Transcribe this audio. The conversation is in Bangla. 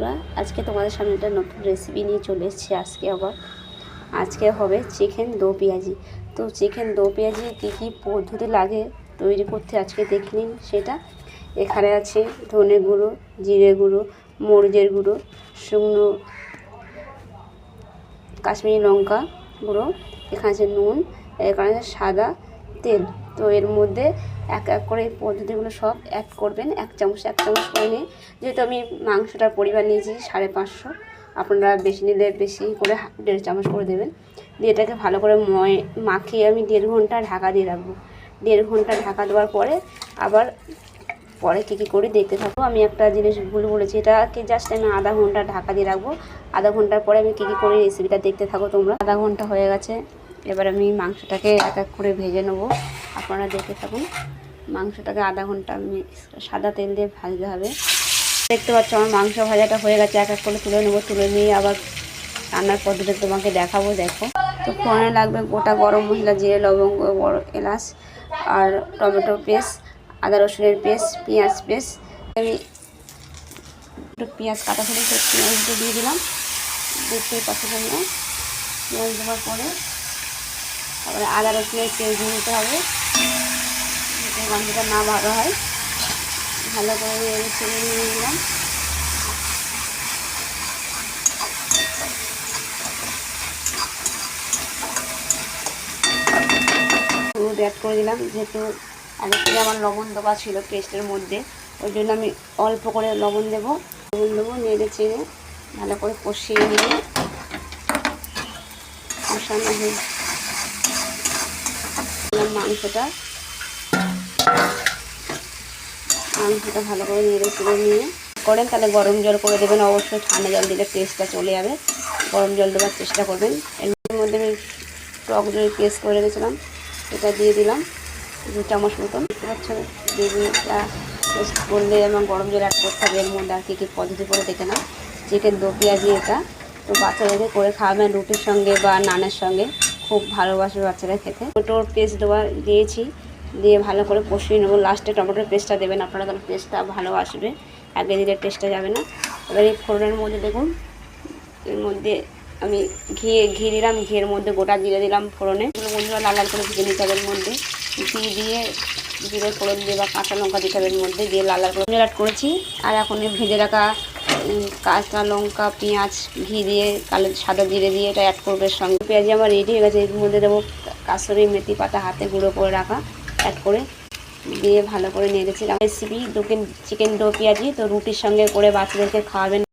বন্ধুরা, আজকে তোমাদের সামনে একটা নতুন রেসিপি নিয়ে চলে এসেছি। আজকে হবে চিকেন দো পেঁয়াজি। তো চিকেন দো পেঁয়াজি কী কী পদ্ধতি লাগে তৈরি করতে আজকে দেখে নিন সেটা। এখানে আছে ধনে গুঁড়ো, জিরে গুঁড়ো, মরিচের গুঁড়ো, শুকনো কাশ্মীরি লঙ্কা গুঁড়ো, এখানে আছে নুন, এখানে আছে সাদা তেল। তো এর মধ্যে এক এক করে এই পদ্ধতিগুলো সব অ্যাড করবেন, এক চামচ করে নিয়ে। যেহেতু আমি মাংসটার পরিমাণ নিয়েছি 550, আপনারা বেশি নিলে বেশি করে 1.5 চামচ করে দেবেন। দিয়ে এটাকে ভালো করে মাখিয়ে আমি 1.5 ঘন্টা ঢাকা দিয়ে রাখবো। 1.5 ঘন্টা ঢাকা দেওয়ার পরে আবার কী কী করি দেখতে থাকবো। আমি একটা জিনিস ভুল বলেছি, এটাকে জাস্ট আমি আধা ঘন্টা ঢাকা দিয়ে রাখবো। আধা ঘন্টার পরে আমি কী করি রেসিপিটা দেখতে থাকো তোমরা। আধা ঘন্টা হয়ে গেছে, এবার আমি মাংসটাকে এক এক করে ভেজে নেবো, আপনারা দেখতে থাকুন। মাংসটাকে আধা ঘন্টা আমি সাদা তেল দিয়ে ভাজতে হবে। দেখতে পাচ্ছ আমার মাংস ভাজাটা হয়ে গেছে, এক এক করে তুলে নেবো। তুলে নিয়ে আবার রান্নার পদ্ধতি তোমাকে দেখাবো, দেখো। তো ফোড়নে লাগবে গোটা গরম মশলা, জিরে, লবঙ্গ, বড় এলাচ, আর টমেটো পেস্ট, আদা রসুনের পেস্ট, পেঁয়াজ পেস্ট। আমি একটু পেঁয়াজ কাটা ফেলে পেঁয়াজটা দিয়ে দিলাম, দেখতেই পাচ্ছি তোমরা। পেঁয়াজ দেওয়ার পরে তারপরে আদা রসুনের পেস্ট দিয়ে দিতে হবে, গন্ধটা না ভালো হয়। ভালো করে ছেড়ে নিয়ে নিলাম। হলুদ অ্যাড করে দিলাম, যেহেতু আগে থেকে আমার লবণ দেওয়া ছিল পেস্টের মধ্যে, ওই জন্য আমি অল্প করে লবণ দেবো। নেড়ে চেড়ে ভালো করে কষিয়ে নিয়ে কষানো হয়ে মাংসটা ভালো করে নেড়ে চেড়ে নিয়ে করেন, তাহলে গরম জল করে দেবেন। অবশ্যই ঠান্ডা জল দিলে টেস্টটা চলে যাবে, গরম জল দেওয়ার চেষ্টা করবেন। এর মধ্যে আমি টক দই পেস্ট করে রেখেছিলাম, এটা দিয়ে দিলাম 2 চামচ মতন। দেখতে পাচ্ছ গ্রেভিটা পেস্ট করলে এবং গরম জল অ্যাড করতে হবে। এর মধ্যে আর কী কী পদ্ধতি করে দেখে নাও। চিকেন দো পেঁয়াজি এটা তো বাচ্চাদেরকে করে খাওয়াবেন রুটির সঙ্গে বা নানের সঙ্গে, খুব ভালোবাসে বাচ্চারা খেতে। টমেটোর পেস্ট দিয়েছি, দিয়ে ভালো করে কষিয়ে নেবো। লাস্টে টমেটোর পেস্টটা দেবেন আপনারা, তাহলে টেস্টটা ভালো আসবে, আগে দিলে টেস্টটা যাবে না। এবার এই ফোড়নের মধ্যে দেখুন, এর মধ্যে আমি ঘি দিলাম, ঘিয়ের মধ্যে গোটা জিরে দিলাম ফোড়নে। বন্ধুরা লাল লাল করে ভেজে নিতে হবে। এর মধ্যে ঘি দিয়ে জিরে ফোড়ন দিয়ে বা কাঁচা লঙ্কা দিতে হবে এর মধ্যে, দিয়ে লাল লাল করে অ্যাড করেছি। আর এখন ভেজে রাখা কাঁচা লঙ্কা, পেঁয়াজ, ঘি দিয়ে সাদা জিরে দিয়ে এটা অ্যাড করবে এর সঙ্গে। পেঁয়াজি আমার রেডি হয়ে গেছে। এর মধ্যে দেবো কাসুরি মেথি পাতা হাতে গুঁড়ো করে রাখা, অ্যাড করে দিয়ে ভালো করে নেড়েছিলাম। রেসিপি চিকেন দো পেঁয়াজি তো রুটির সঙ্গে করে বাচ্চাদেরকে খাওয়াবেন।